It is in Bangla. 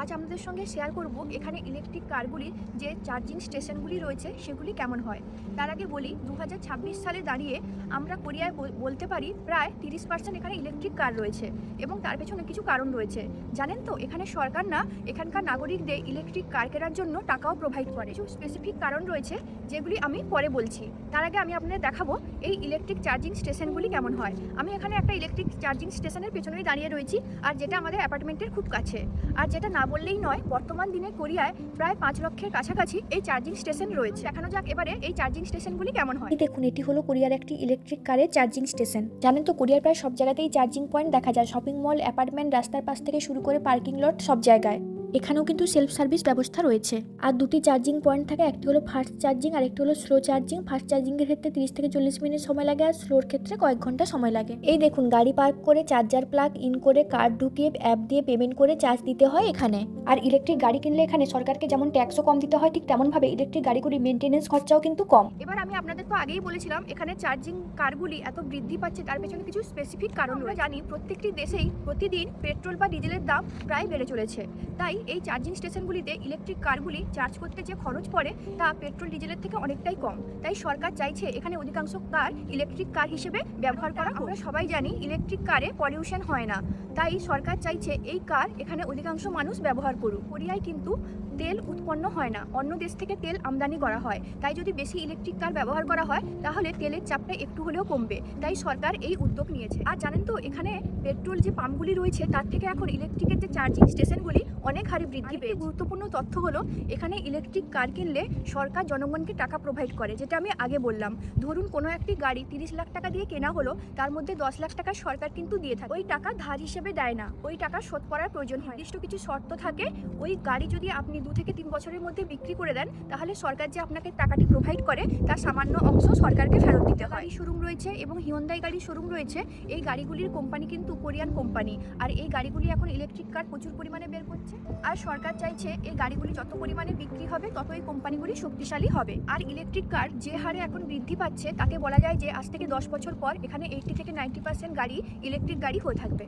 আজ আপনাদের সঙ্গে শেয়ার করব এখানে ইলেকট্রিক কারগুলির যে চার্জিং স্টেশনগুলি রয়েছে সেগুলি কেমন হয়। তার আগে বলি 2026 সালে দাঁড়িয়ে আমরা কোরিয়ায় বলতে পারি প্রায় 30% এখানে ইলেকট্রিক কার রয়েছে এবং তার পেছনে কিছু কারণ রয়েছে। জানেন তো, এখানে সরকার না এখানকার নাগরিকদের ইলেকট্রিক কার কেনার জন্য টাকাও প্রোভাইড করে। কিছু স্পেসিফিক কারণ রয়েছে যেগুলি আমি পরে বলছি। তার আগে আমি আপনাদের দেখাবো এই ইলেকট্রিক চার্জিং স্টেশনগুলি কেমন হয়। আমি এখানে একটা ইলেকট্রিক চার্জিং স্টেশনের পেছনেই দাঁড়িয়ে রয়েছি, আর যেটা আমাদের অ্যাপার্টমেন্টের খুব কাছে। আর যেটা না বললেই নয়, বর্তমান দিনে কোরিয়ায় প্রায় 5 লক্ষের কাছাকাছি এই চার্জিং স্টেশন রয়েছে। দেখানো যাক এবারে এই চার্জিং স্টেশনগুলি কেমন হয়। দেখুন, এটি হলো কোরিয়ার একটি ইলেকট্রিক কারের চার্জিং স্টেশন। জানেন তো, কোরিয়ার প্রায় সব জায়গাতেই চার্জিং পয়েন্ট দেখা যায়, শপিং মল, অ্যাপার্টমেন্ট, রাস্তার পাশ থেকে শুরু করে পার্কিং লট সব জায়গায়। এখানেও কিন্তু সেলফ সার্ভিস ব্যবস্থা রয়েছে। আর দুটি চার্জিং পয়েন্ট থাকে, একটি হলো ফাস্ট চার্জিং আর একটি হলো স্লো চার্জিং। ফাস্ট চার্জিং এর ক্ষেত্রে 30 থেকে 40 মিনিট সময় লাগে, আর স্লোর ক্ষেত্রে কয়েক ঘন্টা সময় লাগে। এই দেখুন, গাড়ি পার্ক করে চার্জার প্লাগ ইন করে কার্ড ঢুকিয়ে অ্যাপ দিয়ে পেমেন্ট করে চার্জ দিতে হয় এখানে। আর ইলেকট্রিক গাড়ি কিনলে এখানে সরকারকে যেমন ট্যাক্সও কম দিতে হয়, ঠিক তেমন ভাবে ইলেকট্রিক গাড়িগুলির মেনটেনেন্স খরচাও কিন্তু কম। এবার আমি আপনাদের তো আগেই বলেছিলাম এখানে চার্জিং কারগুলি এত বৃদ্ধি পাচ্ছে, তার পেছনে কিছু স্পেসিফিক কারণ রয়েছে। জানি প্রত্যেকটি দেশেই প্রতিদিন পেট্রোল বা ডিজেলের দাম প্রায় বেড়ে চলেছে, তাই এই চার্জিং স্টেশনগুলিতে ইলেকট্রিক কারগুলি চার্জ করতে যে খরচ পড়ে তা পেট্রোল ডিজেলের থেকে অনেকটাই কম। তাই সরকার চাইছে এখানে অধিকাংশ কার ইলেকট্রিক কার হিসেবে ব্যবহার করা। আমরা সবাই জানি ইলেকট্রিক কারে পলিউশন হয় না, তাই সরকার চাইছে এই কার এখানে অধিকাংশ মানুষ ব্যবহার করুক। কোরিয়ায় কিন্তু তেল উৎপন্ন হয় না, অন্য দেশ থেকে তেল আমদানি করা হয়। তাই যদি বেশি ইলেকট্রিক কার ব্যবহার করা হয় তাহলে তেলের চাপটা একটু হলেও কমবে, তাই সরকার এই উদ্যোগ নিয়েছে। আর জানেন তো, এখানে পেট্রোল যে পাম্পগুলি রয়েছে তার থেকে এখন ইলেকট্রিকের যে চার্জিং স্টেশনগুলি অনেক হারে বৃদ্ধি পেয়েছে। গুরুত্বপূর্ণ তথ্য হলো এখানে ইলেকট্রিক কার কিনলে সরকার জনগণকে টাকা প্রোভাইড করে, যেটা আমি আগে বললাম। ধরুন কোনো একটি গাড়ি 30 লাখ টাকা দিয়ে কেনা হলো, তার মধ্যে 10 লাখ টাকা সরকার কিন্তু দিয়ে থাকে। ওই টাকা ধার হিসেবে দেয় না, ওই টাকা শোধ করার প্রয়োজন হয়। নির্দিষ্ট কিছু শর্ত থাকে। ওই গাড়ি যদি আপনি 2 থেকে 3 বছরের মধ্যে বিক্রি করে দেন, তাহলে সরকার যে আপনাকে টাকাটি প্রোভাইড করে তার সামান্য অংশ সরকারকে ফেরত দিতে হয়। শোরুম রয়েছে এবং হিউন্দাই গাড়ির শোরুম রয়েছে। এই গাড়িগুলির কোম্পানি কিন্তু কোরিয়ান কোম্পানি, আর এই গাড়িগুলি এখন ইলেকট্রিক কার প্রচুর পরিমাণে বের করছে। আর সরকার চাইছে এই গাড়িগুলি যত পরিমাণে বিক্রি হবে তত এই কোম্পানিগুলি শক্তিশালী হবে। আর ইলেকট্রিক কার যে হারে এখন বৃদ্ধি পাচ্ছে তাতে বলা যায় যে আজ থেকে 10 বছর পর এখানে 80 থেকে 90% গাড়ি ইলেকট্রিক গাড়ি হয়ে থাকবে।